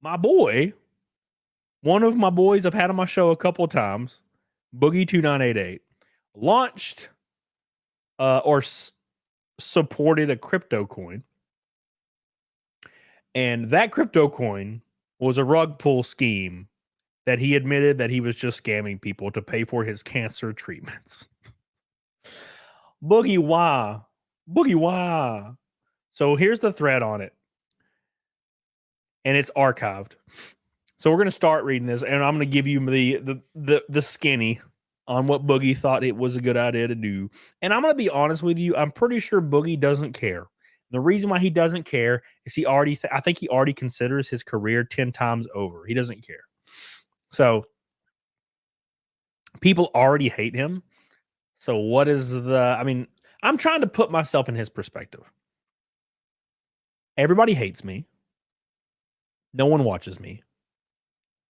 My boy, one of my boys I've had on my show a couple of times, Boogie2988, launched or supported a crypto coin. And that crypto coin was a rug pull scheme that he admitted that he was just scamming people to pay for his cancer treatments. Boogie, why? Boogie, why? So here's the thread on it. And it's archived. So we're going to start reading this, and I'm going to give you the skinny on what Boogie thought it was a good idea to do. And I'm going to be honest with you, I'm pretty sure Boogie doesn't care. The reason why he doesn't care is I think he already considers his career 10 times over. He doesn't care. So people already hate him. So what is I'm trying to put myself in his perspective. Everybody hates me. No one watches me.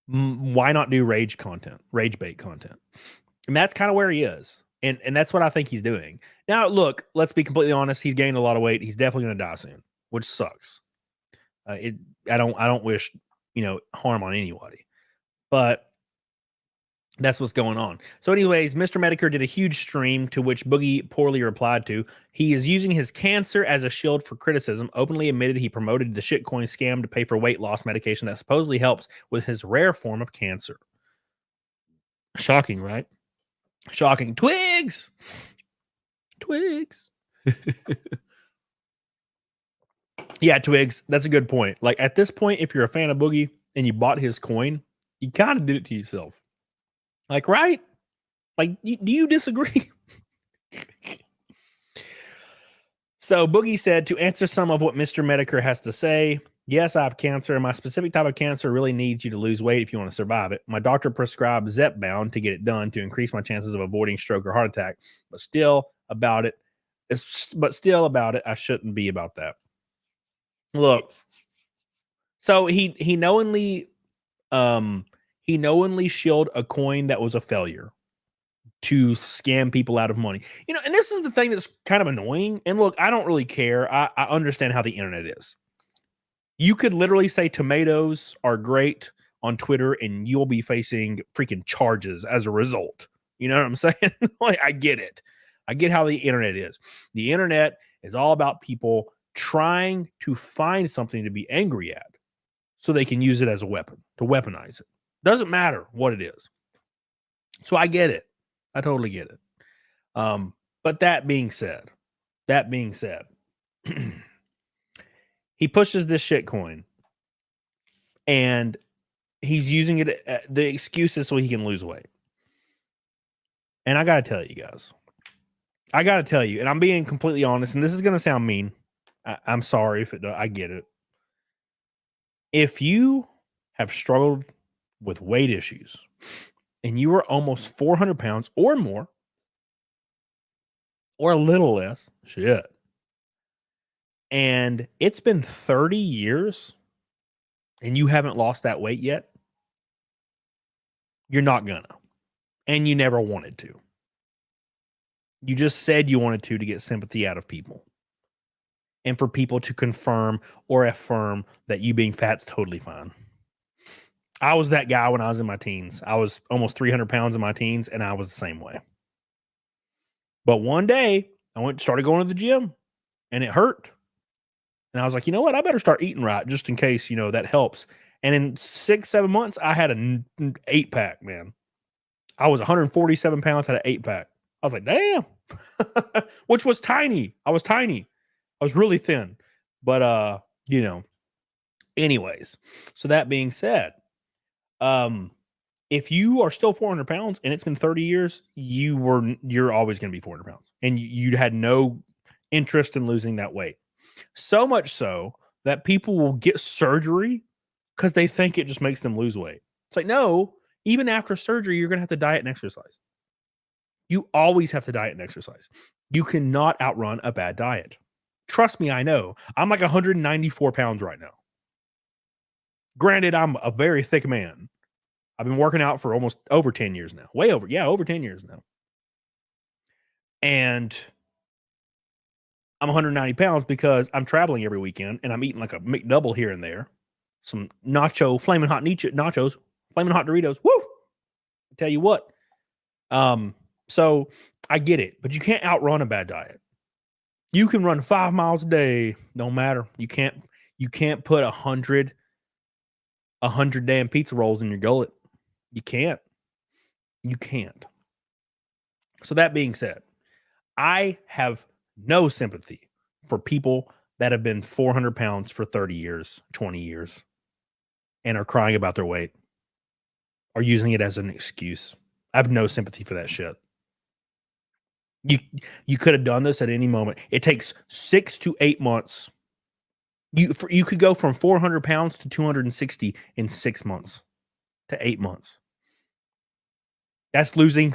Why not do rage bait content? And that's kind of where he is. And that's what I think he's doing. Now, look, let's be completely honest. He's gained a lot of weight. He's definitely going to die soon, which sucks. I don't wish, harm on anybody, but that's what's going on. So anyways, Mr. Medicare did a huge stream to which Boogie poorly replied to. He is using his cancer as a shield for criticism, openly admitted he promoted the shitcoin scam to pay for weight loss medication that supposedly helps with his rare form of cancer. Shocking, right? Shocking. Twigs. Yeah, Twigs. That's a good point. Like at this point, if you're a fan of Boogie and you bought his coin, you kind of did it to yourself. Like, right? Like, do you disagree? So Boogie said, to answer some of what Mr. Medicare has to say, yes, I have cancer, and my specific type of cancer really needs you to lose weight if you want to survive it. My doctor prescribed Zepbound to get it done to increase my chances of avoiding stroke or heart attack. But still about it, I shouldn't be about that. Look, so he knowingly shielded a coin that was a failure to scam people out of money. And this is the thing that's kind of annoying. And look, I don't really care. I understand how the internet is. You could literally say tomatoes are great on Twitter and you'll be facing freaking charges as a result. You know what I'm saying? Like, I get it. I get how the internet is. The internet is all about people trying to find something to be angry at so they can use it as a weapon, to weaponize it. Doesn't matter what it is. So I get it. I totally get it. But that being said, he pushes this shit coin and he's using it. The excuse is so he can lose weight. And I got to tell you guys, and I'm being completely honest, and this is going to sound mean. I'm sorry if it does. I get it. If you have struggled with weight issues and you are almost 400 pounds or more, or a little less, shit, and it's been 30 years and you haven't lost that weight yet, you're not gonna. And you never wanted to. You just said you wanted to get sympathy out of people. And for people to confirm or affirm that you being fat's totally fine. I was that guy when I was in my teens. I was almost 300 pounds in my teens, and I was the same way. But one day, I started going to the gym, and it hurt. And I was like, you know what? I better start eating right just in case, that helps. And in 6-7 months, I had an 8-pack, man. I was 147 pounds, had an 8-pack. I was like, damn. Which was tiny. I was tiny. I was really thin. But, anyways. So that being said, if you are still 400 pounds and it's been 30 years, you're always going to be 400 pounds. And you had no interest in losing that weight. So much so that people will get surgery because they think it just makes them lose weight. It's like, no, even after surgery, you're going to have to diet and exercise. You always have to diet and exercise. You cannot outrun a bad diet. Trust me, I know. I'm like 194 pounds right now. Granted, I'm a very thick man. I've been working out for almost over 10 years now. Over 10 years now. And I'm 190 pounds because I'm traveling every weekend and I'm eating like a McDouble here and there. some flaming hot nachos, flaming hot Doritos. Woo! I tell you what. So I get it, but you can't outrun a bad diet. You can run 5 miles a day, don't matter. You can't put 100 damn pizza rolls in your gullet. You can't. So that being said, I have no sympathy for people that have been 400 pounds for 30 years, 20 years, and are crying about their weight or using it as an excuse. I have no sympathy for that shit. You could have done this at any moment. It takes 6 to 8 months. You could go from 400 pounds to 260 in 6 months to 8 months. That's losing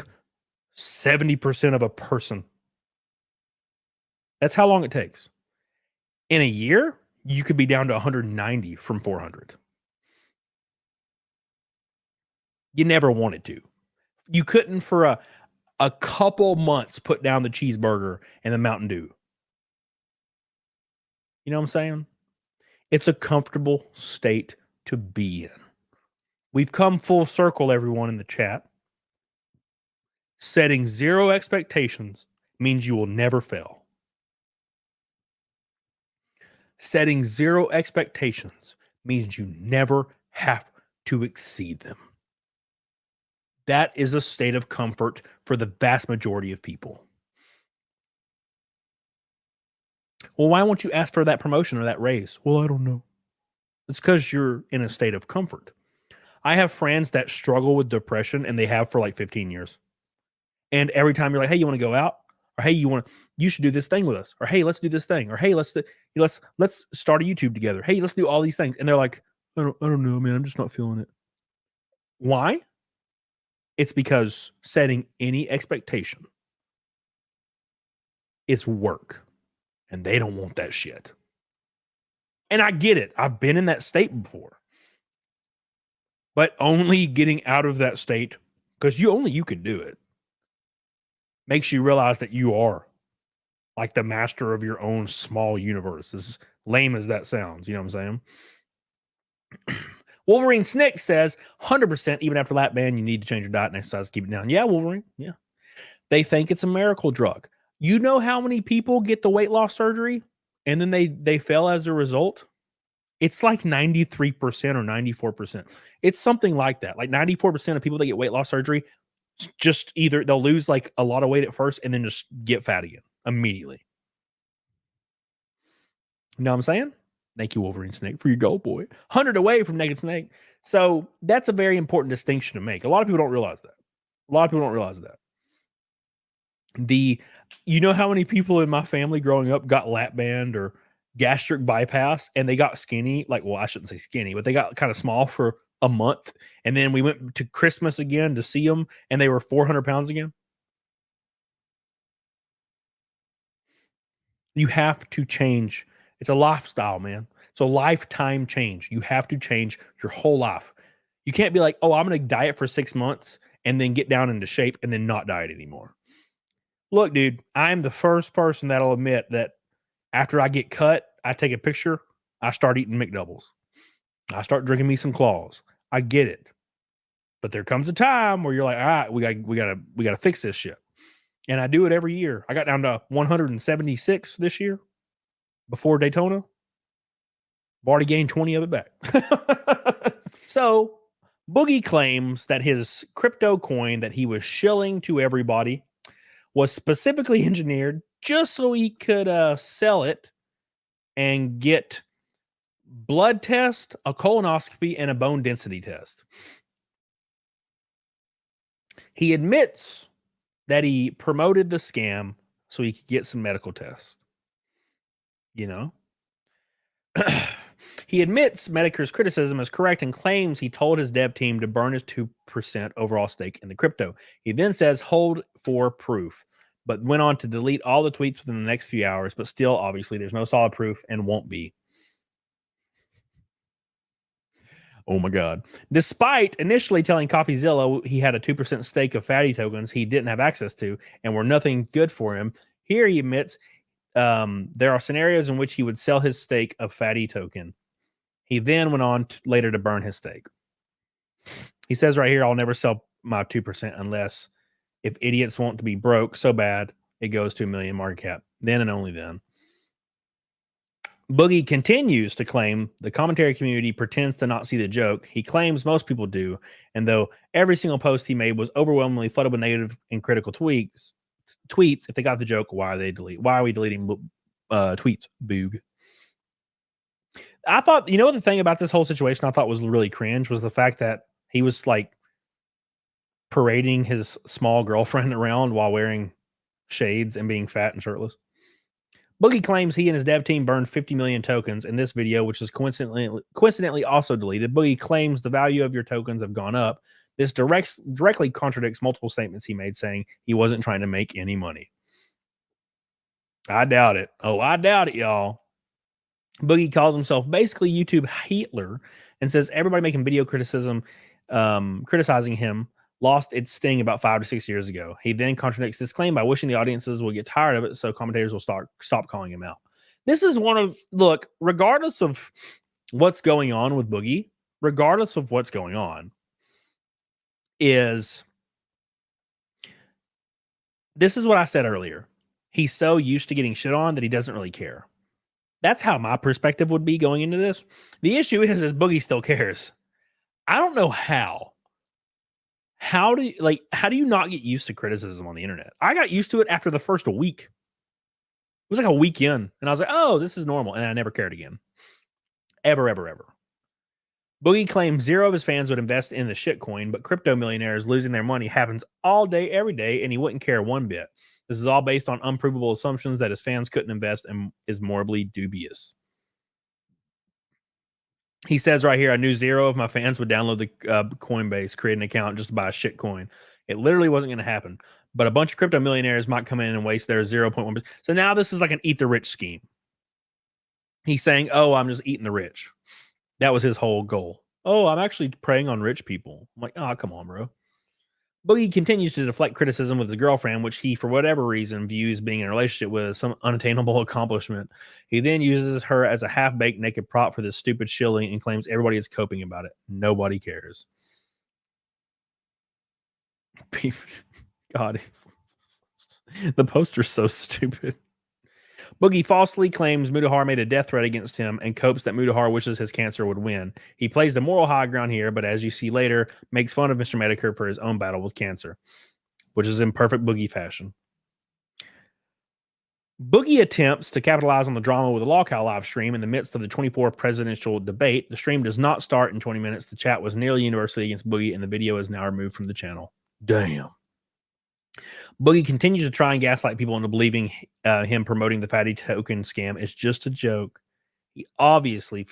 70% of a person. That's how long it takes. In a year, you could be down to 190 from 400. You never wanted to. You couldn't for a couple months put down the cheeseburger and the Mountain Dew. You know what I'm saying? It's a comfortable state to be in. We've come full circle, everyone in the chat. Setting zero expectations means you will never fail. Setting zero expectations means you never have to exceed them. That is a state of comfort for the vast majority of people. Well, why won't you ask for that promotion or that raise? Well, I don't know. It's because you're in a state of comfort. I have friends that struggle with depression, and they have for like 15 years. And every time you're like, hey, you want to go out? Or hey, you should do this thing with us. Or hey, let's do this thing. Or hey, let's start a YouTube together. Hey, let's do all these things. And they're like, I don't know, man. I'm just not feeling it. Why? It's because setting any expectation is work. And they don't want that shit. And I get it. I've been in that state before. But only getting out of that state, because you can do it, makes you realize that you are like the master of your own small universe. As lame as that sounds, you know what I'm saying? Wolverine Snick says, 100% even after lap ban, you need to change your diet and exercise to keep it down. Yeah, Wolverine. Yeah. They think it's a miracle drug. You know how many people get the weight loss surgery and then they fail as a result? It's like 93% or 94%. It's something like that. Like 94% of people that get weight loss surgery, just either they'll lose like a lot of weight at first and then just get fat again immediately. You know what I'm saying? Thank you, Wolverine Snake, for your goal, boy. 100 away from Naked Snake. So that's a very important distinction to make. A lot of people don't realize that. You know how many people in my family growing up got lap band or gastric bypass and they got skinny? Like, well, I shouldn't say skinny, but they got kind of small for a month. And then we went to Christmas again to see them and they were 400 pounds again. You have to change. It's a lifestyle, man. It's a lifetime change. You have to change your whole life. You can't be like, oh, I'm going to diet for 6 months and then get down into shape and then not diet anymore. Look, dude, I'm the first person that'll admit that after I get cut, I take a picture, I start eating McDoubles. I start drinking me some Claws. I get it. But there comes a time where you're like, all right, we gotta fix this shit. And I do it every year. I got down to 176 this year before Daytona. I've already gained 20 of it back. So Boogie claims that his crypto coin that he was shilling to everybody was specifically engineered just so he could sell it and get blood test, a colonoscopy, and a bone density test. He admits that he promoted the scam so he could get some medical tests. You know? He admits Medicare's criticism is correct and claims he told his dev team to burn his 2% overall stake in the crypto. He then says, hold for proof, but went on to delete all the tweets within the next few hours. But still, obviously, there's no solid proof and won't be. Oh my God. Despite initially telling CoffeeZilla he had a 2% stake of fatty tokens he didn't have access to and were nothing good for him, here he admits there are scenarios in which he would sell his stake of fatty token. He then went on later to burn his stake. He says right here, I'll never sell my 2% unless if idiots want to be broke so bad, it goes to $1 million market cap. Then and only then. Boogie continues to claim the commentary community pretends to not see the joke. He claims most people do. And though every single post he made was overwhelmingly flooded with negative and critical tweets, if they got the joke, why are we deleting tweets? Boog. I thought, the thing about this whole situation I thought was really cringe was the fact that he was like parading his small girlfriend around while wearing shades and being fat and shirtless. Boogie claims he and his dev team burned 50 million tokens in this video, which is coincidentally also deleted. Boogie claims the value of your tokens have gone up. This directly contradicts multiple statements he made, saying he wasn't trying to make any money. I doubt it. Oh, I doubt it, y'all. Boogie calls himself basically YouTube Hitler and says everybody making video criticizing him lost its sting about 5 to 6 years ago. He then contradicts this claim by wishing the audiences will get tired of it so commentators will stop calling him out. This is look, regardless of what's going on with Boogie, this is what I said earlier. He's so used to getting shit on that he doesn't really care. That's how my perspective would be going into this. The issue is Boogie still cares. I don't know how. How do you not get used to criticism on the internet? I got used to it after the first week. It was like a week in, and I was like, oh, this is normal. And I never cared again. Ever, ever, ever. Boogie claims 0 of his fans would invest in the shitcoin, but crypto millionaires losing their money happens all day, every day, and he wouldn't care one bit. This is all based on unprovable assumptions that his fans couldn't invest and is morally dubious. He says right here, I knew 0 of my fans would download the Coinbase, create an account just to buy a shit coin. It literally wasn't going to happen. But a bunch of crypto millionaires might come in and waste their 0.1%. So now this is like an eat the rich scheme. He's saying, oh, I'm just eating the rich. That was his whole goal. Oh, I'm actually preying on rich people. I'm like, oh, come on, bro. Boogie continues to deflect criticism with his girlfriend, which he, for whatever reason, views being in a relationship with as some unattainable accomplishment. He then uses her as a half-baked naked prop for this stupid shilling and claims everybody is coping about it. Nobody cares. God, the poster's so stupid. Boogie falsely claims Mudahar made a death threat against him and copes that Mudahar wishes his cancer would win. He plays the moral high ground here, but as you see later, makes fun of Mr. Medicare for his own battle with cancer, which is in perfect Boogie fashion. Boogie attempts to capitalize on the drama with a lolcow live stream in the midst of the 24th presidential debate. The stream does not start in 20 minutes. The chat was nearly universally against Boogie, and the video is now removed from the channel. Damn. Boogie continues to try and gaslight people into believing him promoting the fatty token scam is just a joke. He obviously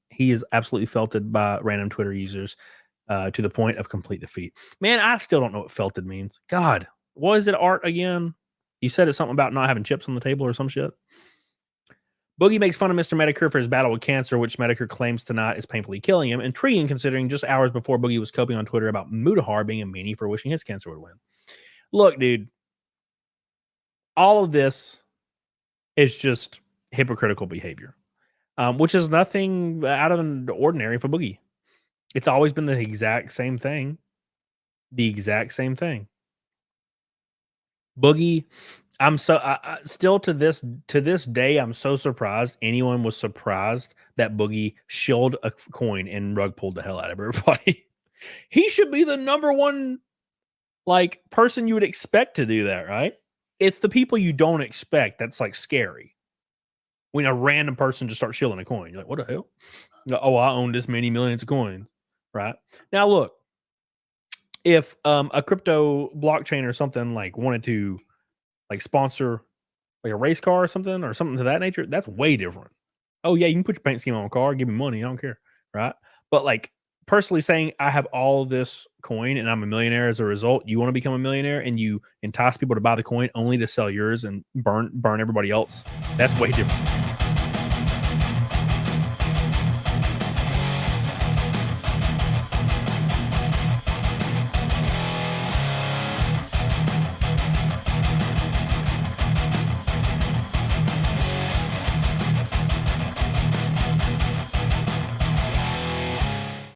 he is absolutely felted by random Twitter users to the point of complete defeat. Man, I still don't know what felted means. God, what is it, Art, again? You said it's something about not having chips on the table or some shit. Boogie makes fun of Mr. Medicare for his battle with cancer, which Medicare claims tonight is painfully killing him. Intriguing considering just hours before Boogie was coping on Twitter about Mudahar being a meanie for wishing his cancer would win. Look, dude, all of this is just hypocritical behavior, which is nothing out of the ordinary for Boogie. It's always been the exact same thing. The exact same thing. Boogie, I'm so still to this day, I'm so surprised anyone was surprised that Boogie shilled a coin and rug pulled the hell out of everybody. He should be the number one person you would expect to do that, right? It's the people you don't expect that's scary. When a random person just starts shilling a coin, you're like, what the hell? Oh, I own this many millions of coins, right? Now, look, if a crypto blockchain or something wanted to sponsor a race car or something to that nature, that's way different. Oh yeah, you can put your paint scheme on a car, give me money, I don't care, right? But personally saying I have all this coin and I'm a millionaire as a result, you want to become a millionaire and you entice people to buy the coin only to sell yours and burn everybody else, that's way different.